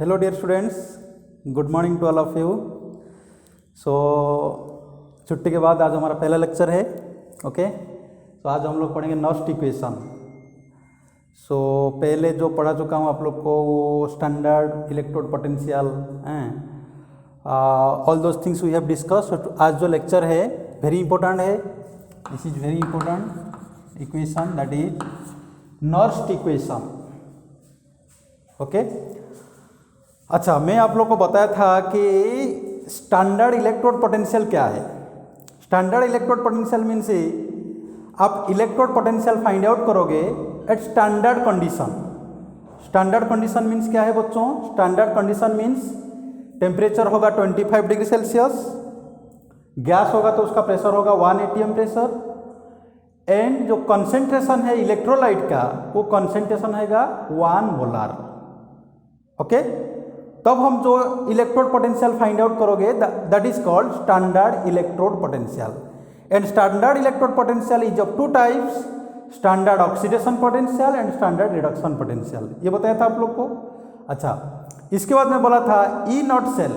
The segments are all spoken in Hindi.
Hello dear students, good morning to all of you. So छुट्टी के बाद आज हमारा पहला लेक्चर है। ओके, तो आज हम लोग पढ़ेंगे नर्स्ट इक्वेशन। सो पहले जो पढ़ा चुका हूँ आप लोग को वो standard electrode potential all those things we have discuss. आज जो लेक्चर है वेरी इंपॉर्टेंट है, this is very important equation, that is Nernst equation. Okay, अच्छा, मैं आप लोग को बताया था कि स्टैंडर्ड इलेक्ट्रोड पोटेंशियल क्या है। स्टैंडर्ड इलेक्ट्रोड पोटेंशियल मीन्स आप इलेक्ट्रोड पोटेंशियल फाइंड आउट करोगे at standard condition. Standard condition means क्या है बच्चों? स्टैंडर्ड कंडीशन मीन्स टेम्परेचर होगा 25 डिग्री सेल्सियस, गैस होगा तो उसका प्रेशर होगा 1 atm प्रेशर, एंड जो कंसेंट्रेशन है इलेक्ट्रोलाइट का वो कंसेंट्रेशन हैगा 1 मोलार। ओके, तब हम जो इलेक्ट्रोड पोटेंशियल फाइंड आउट करोगे that is called standard electrode potential. And standard electrode potential is of two types, standard oxidation potential and standard reduction potential. ये बताया था आप लोग को। अच्छा, इसके बाद मैं बोला था E not cell.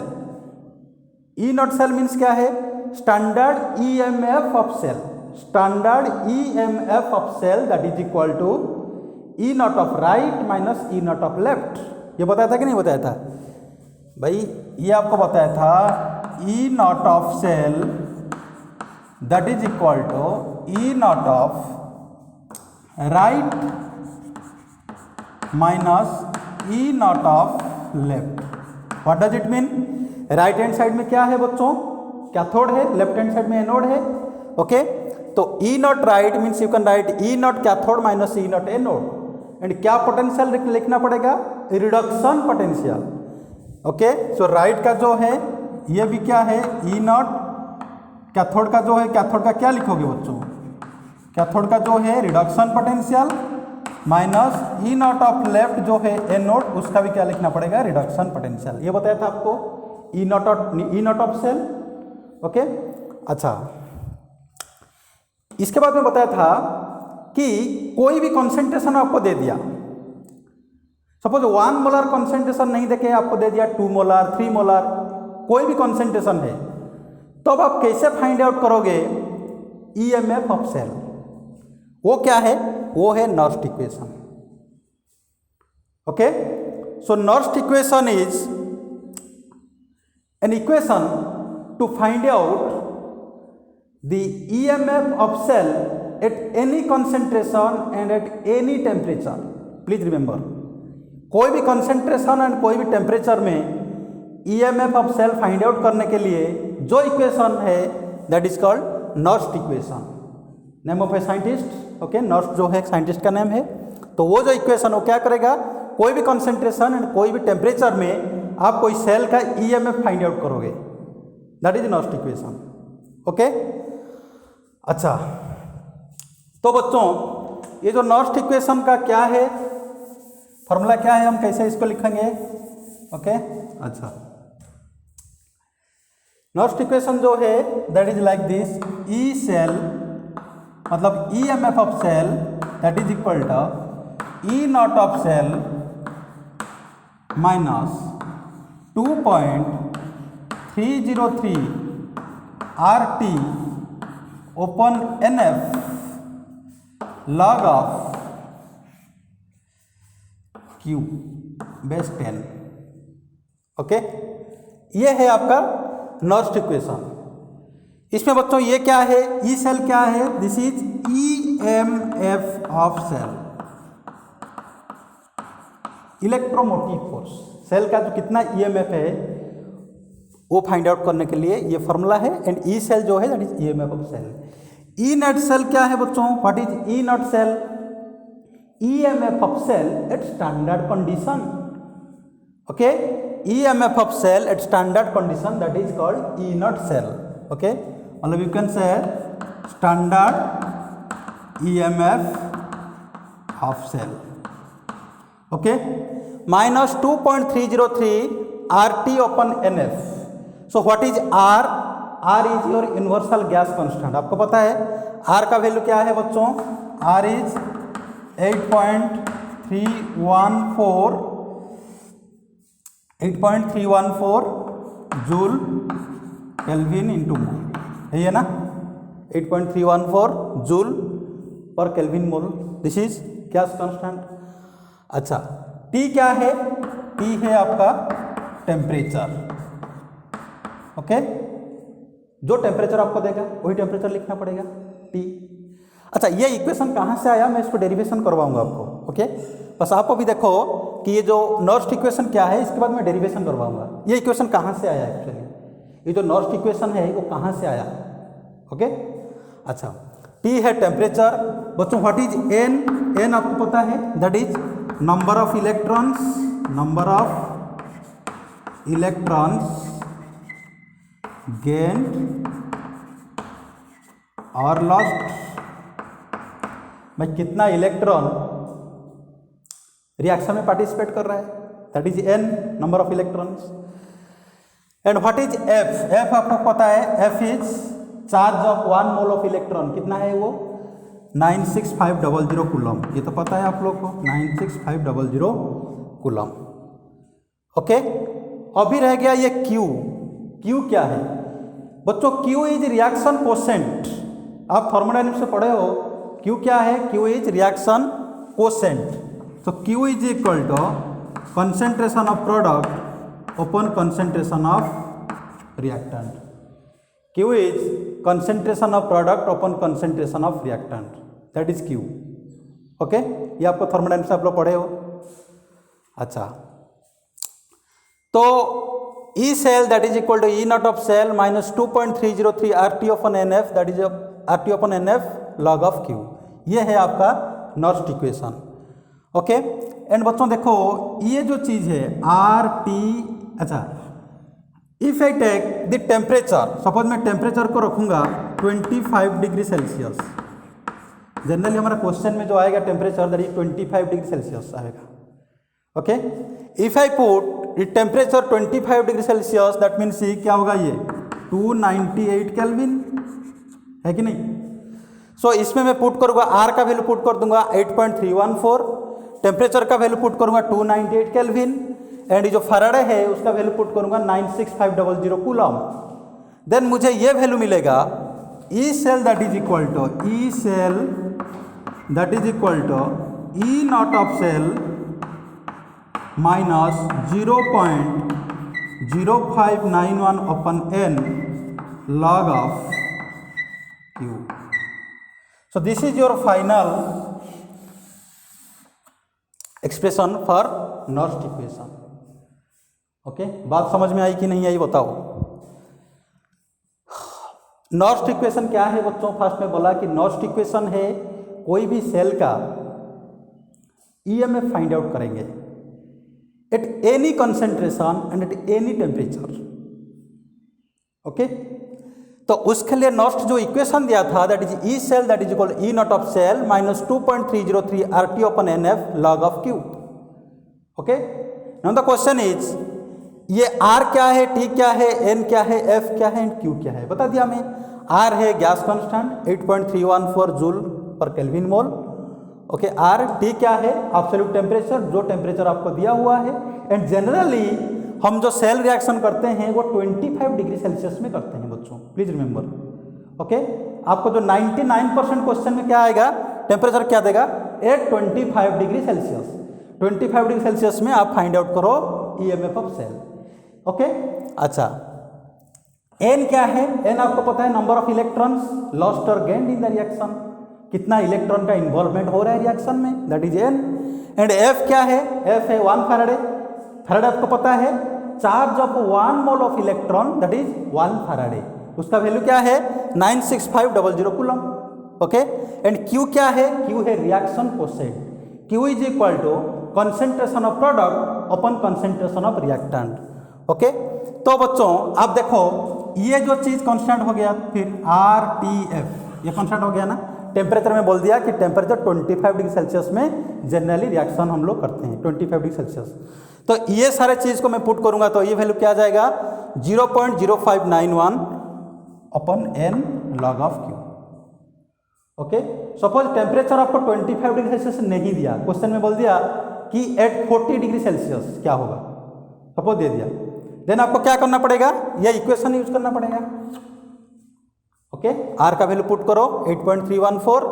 E not cell means क्या है? Standard EMF of cell. Standard EMF of cell that is equal to E naught of right minus E naught of left. ये बताया था कि नहीं बताया था भाई? ये आपको बताया था E naught of cell that is equal to E naught of right minus E naught of left. What does it mean? Right hand side में क्या है बच्चों? कैथोड है, लेफ्ट हैंड साइड में एनोड है। ओके, तो E naught right means you can write E naught cathode minus E naught anode. And क्या पोटेंशियल लिखना पड़ेगा? Reduction potential. Okay, so right का जो है ये भी क्या है? ई नॉट। कैथोड का जो है, कैथोड का क्या लिखोगे बच्चों? कैथोड का जो है reduction potential minus E naught of left जो है एनोड, उसका भी क्या लिखना पड़ेगा? Reduction potential. ये बताया था आपको ई नॉट ऑफ सेल। ओके, अच्छा, इसके बाद में बताया था कि कोई भी कॉन्सेंट्रेशन आपको दे दिया, सपोज 1 मोलर कॉन्सेंट्रेशन नहीं देके आपको दे दिया 2 मोलर 3 मोलर, कोई भी कॉन्सेंट्रेशन है, तो अब आप कैसे फाइंड आउट करोगे ईएमएफ ऑफ सेल? वो क्या है? वो है Nernst equation. Okay, so Nernst equation is an equation to find out the EMF of cell at any concentration and at any temperature. Please remember, कोई भी कंसेंट्रेशन एंड कोई भी टेम्परेचर में EMF of cell find out करने के लिए जो इक्वेशन है that is called Nernst equation. Name of a scientist. Okay, Nernst जो है साइंटिस्ट का नेम है। तो वो जो इक्वेशन वो क्या करेगा? कोई भी कंसेंट्रेशन एंड कोई भी टेम्परेचर में आप कोई सेल का ईएमएफ फाइंड आउट करोगे, that is Nernst equation. Okay, अच्छा, तो बच्चों ये जो नर्स्ट इक्वेशन का क्या है, फॉर्मूला क्या है, हम कैसे इसको लिखेंगे? ओके, अच्छा, नर्स्ट इक्वेशन जो है that is like this, E cell मतलब EMF of cell that is equal to E naught of cell minus 2.303 RT upon NF log of Q base 10। Okay, ये है आपका नर्स्ट इक्वेशन। इसमें बच्चों ये क्या है? ई सेल क्या है? This is EMF of cell, electromotive force. Cell का जो कितना ईएमएफ है वो फाइंड आउट करने के लिए ये फॉर्मूला है। एंड ई सेल जो है that is EMF of cell. E not cell क्या है बच्चों? What is E not cell? EMF of cell at standard condition. Okay, EMF of cell at standard condition that is called E not cell. Okay, मतलब you can say standard EMF of cell. Okay, minus 2.303 RT upon NF। So what is R? R is your universal gas constant. आपको पता है R का वैल्यू क्या है बच्चों? R is 8.314 8.314 joule kelvin into मोल, है ना, 8.314 joule per kelvin mole, this is gas constant. अच्छा, T क्या है? T है आपका टेम्परेचर, ओके, जो टेम्परेचर आपको देगा वही टेम्परेचर लिखना पड़ेगा, T। अच्छा, ये इक्वेशन कहाँ से आया, मैं इसको डेरिवेशन करवाऊंगा आपको, ओके। बस आप अभी देखो कि ये जो नॉर्स्ट इक्वेशन क्या है, इसके बाद मैं डेरिवेशन करवाऊंगा। ये इक्वेशन कहाँ से आया एक्चुअली, ये जो नॉर्स्ट इक्वेशन है वो कहाँ से आया, ओके। अच्छा, T है टेम्परेचर। बच्चों व्हाट इज N? N आपको पता है, that is number of electrons, number of electrons gained और लॉस्ट, मैं कितना इलेक्ट्रॉन रिएक्शन में पार्टिसिपेट कर रहा है, that is N, number of electrons. And what is F? F आपको पता है, F is charge of 1 mole of electron, कितना है वो, 96500 कूलम, ये तो पता है आप लोग को, 96500 कूलम, ओके। अभी रह गया ये Q। Q क्या है बच्चों? Q इज रिएक्शन कोसेंट, आप थर्मोडायनेमिक्स से पढ़े हो। Q क्या है? Q is reaction quotient. तो Q is equal to concentration of product upon concentration of reactant. Q is concentration of product upon concentration of reactant, that is Q, okay. ये आपको थर्मोडायनेमिक्स आप लोग पढ़े हो। अच्छा, तो E cell that is equal to E not of cell minus 2.303 RT upon NF, that is RT upon NF log of Q। ये है आपका नॉर्स्ट इक्वेशन, ओके। एंड बच्चों देखो ये जो चीज़ है RT, अच्छा, if I take the temperature, suppose मैं टेम्परेचर को रखूंगा 25 डिग्री सेल्सियस, जनरली हमारा क्वेश्चन में जो आएगा temperature that is 25 degree Celsius आएगा, okay. If I put the temperature 25 degree Celsius, that means क्या होगा, ये 298 केल्विन, है कि नहीं। सो इसमें मैं पुट करूंगा, R का वैल्यू पुट कर दूंगा 8.314, टेम्परेचर का वैल्यू पुट करूंगा 298 केल्विन, एंड जो फैराडे है उसका वैल्यू पुट करूंगा 96500 कूलम। देन मुझे ये वैल्यू मिलेगा E cell that is equal to E cell that is equal to E not of cell minus 0.0591 upon N log of Q। So this is your final expression for Nernst equation, okay. बात समझ में आई कि नहीं आई बताओ। नॉर्स्ट इक्वेशन क्या है बच्चों? फर्स्ट में बोला कि नॉर्स्ट इक्वेशन है कोई भी सेल का EMF फाइंड आउट करेंगे at any concentration and at any temperature, okay. तो उसके लिए नॉर्स्ट जो इक्वेशन दिया था that is E cell that is equal E not of cell minus 2.303 RT upon NF log of Q, okay. Now the question is ये R क्या है, T क्या है, N क्या है, F क्या है एंड Q क्या है, बता दिया मैं। R है gas constant 8.314 joule per kelvin mole, okay. R, T क्या है, एब्सोल्यूट टेम्परेचर, जो टेम्परेचर आपको दिया हुआ है। एंड जनरली हम जो सेल रिएक्शन करते हैं वो 25 डिग्री सेल्सियस में करते हैं बच्चों, प्लीज रिमेंबर, ओके। आपको जो 99% क्वेश्चन में क्या आएगा, टेम्परेचर क्या देगा, at 25 degree Celsius. 25 degree Celsius में आप फाइंड आउट करो EMF ऑफ सेल, ओके। अच्छा, N क्या है? N आपको पता है नंबर ऑफ इलेक्ट्रॉन्स लॉस्ट और गेन्ड इन द रिएक्शन, कितना इलेक्ट्रॉन का इन्वॉल्वमेंट हो रहा है रिएक्शन में, that is N। And F क्या है? F है 1 फैराडे। फैराडे आपको पता है charge of 1 mole of electron that is 1 Faraday, उसका वैल्यू क्या है 96500 कूलम, ओके। एंड Q क्या है? Q है reaction quotient, Q is equal to concentration of product upon concentration of reactant, okay. तो बच्चों आप देखो ये जो चीज कांस्टेंट हो गया, फिर RTF ये कांस्टेंट हो गया ना। टेम्परेचर में बोल दिया कि टेम्परेचर 25 डिग्री सेल्सियस में जनरली रिएक्शन हम लोग करते हैं 25 डिग्री सेल्सियस। तो ये सारे चीज को मैं पुट करूंगा तो ये वैल्यू क्या आ जाएगा 0.0591 upon N log of Q, okay. Suppose temperature आपको 25 डिग्री सेल्सियस नहीं दिया, क्वेश्चन में बोल दिया कि एट 40 डिग्री सेल्सियस क्या होगा, सपोज दे दिया, देन आपको क्या करना पड़ेगा, यह इक्वेशन यूज करना पड़ेगा। ओके, आर का वैल्यू पुट करो 8.314,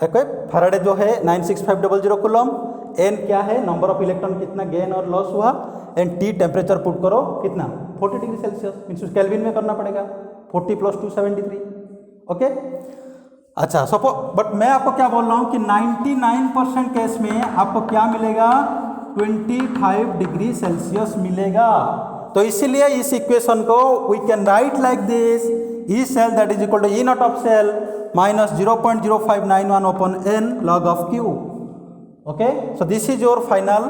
ओके, फैराडे जो है 96500 कूलम, एन क्या है, नंबर ऑफ इलेक्ट्रॉन कितना गेन और लॉस हुआ, एंड टी टेम्परेचर पुट करो कितना 40 डिग्री सेल्सियस, मीन्स केल्विन में करना पड़ेगा 40 + 2 73। ओके, अच्छा सपोज, बट मैं आपको क्या बोल रहा हूँ कि 99% केस में आपको क्या मिलेगा, 25 डिग्री सेल्सियस मिलेगा। तो इसीलिए इस इक्वेशन को we can write like this, E cell that is equal to E naught of cell minus 0.0591 upon n log of Q। Okay, so this is your final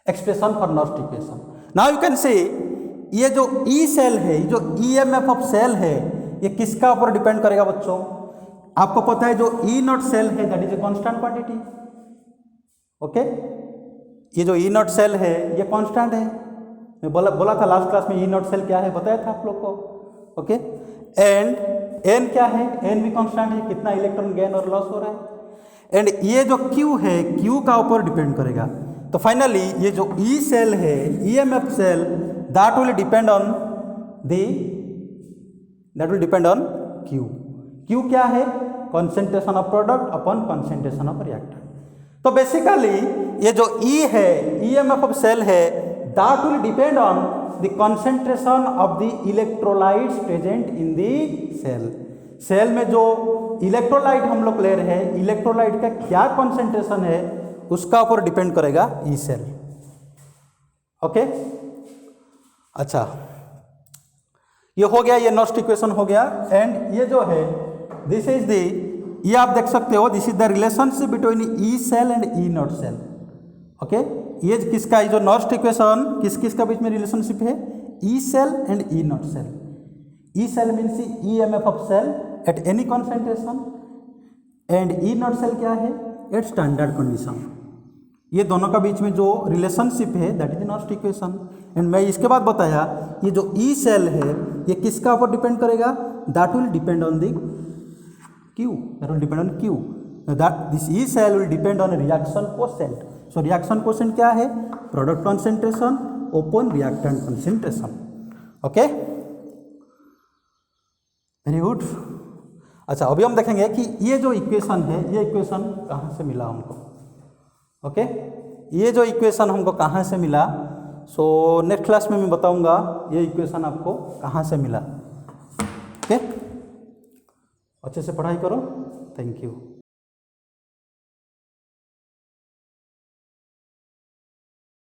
expression for Nernst equation. Now you can see, ये जो ई सेल है, जो ईएमएफ ऑफ सेल है, ये किसका ऊपर डिपेंड करेगा बच्चों, आपको पता है जो ई नॉट सेल है that is a constant quantity. Okay, ये जो ई नॉट सेल है ये कांस्टेंट है, मैं बोला था लास्ट क्लास में ई नॉट सेल क्या है, बताया था आप लोग को। ओके, एंड एन क्या है, एन भी कांस्टेंट है, कितना इलेक्ट्रॉन गेन और लॉस हो रहा है, एंड ये जो क्यू है, क्यू का ऊपर डिपेंड करेगा। तो फाइनली ये जो ई सेल है, EMF cell, that will depend on Q. Q क्या है, concentration of product upon concentration of reactant. तो बेसिकली ये जो ई है, ईएमएफ ऑफ सेल है, that will depend on the concentration of the electrolytes present in the cell. Cell में जो इलेक्ट्रोलाइट हम लोग ले रहे हैं, इलेक्ट्रोलाइट का क्या कंसंट्रेशन है, उसका ऊपर डिपेंड करेगा ई सेल। ओके, अच्छा ये हो गया, ये नॉस्ट इक्वेशन हो गया। एंड ये जो है दिस इज द, ये आप देख सकते हो, this is the relationship between E cell and E not cell. Okay, ये किसका, ये जो नॉस्ट इक्वेशन किस किस का बीच में रिलेशनशिप है, E cell and E not cell. E cell means EMF of cell at any concentration, and E not cell क्या है, एट स्टैंडर्ड कंडीशन। ये दोनों का बीच में जो रिलेशनशिप है दैट इज नॉस्ट इक्वेशन। एंड मैं इसके बाद बताया ये जो ई सेल है ये किसका ऊपर डिपेंड करेगा, that will depend on the Q, that will depend on Q, that this E cell will depend on reaction quotient. So reaction quotient क्या है, product concentration upon reactant concentration. Okay, very good. अच्छा, अभी हम देखेंगे कि ये जो इक्वेशन है, ये इक्वेशन कहाँ से मिला हमको। ओके, ये जो इक्वेशन हमको कहाँ से मिला, सो नेक्स्ट क्लास में मैं बताऊंगा ये इक्वेशन आपको कहाँ से मिला। ओके, अच्छे से पढ़ाई करो, थैंक यू।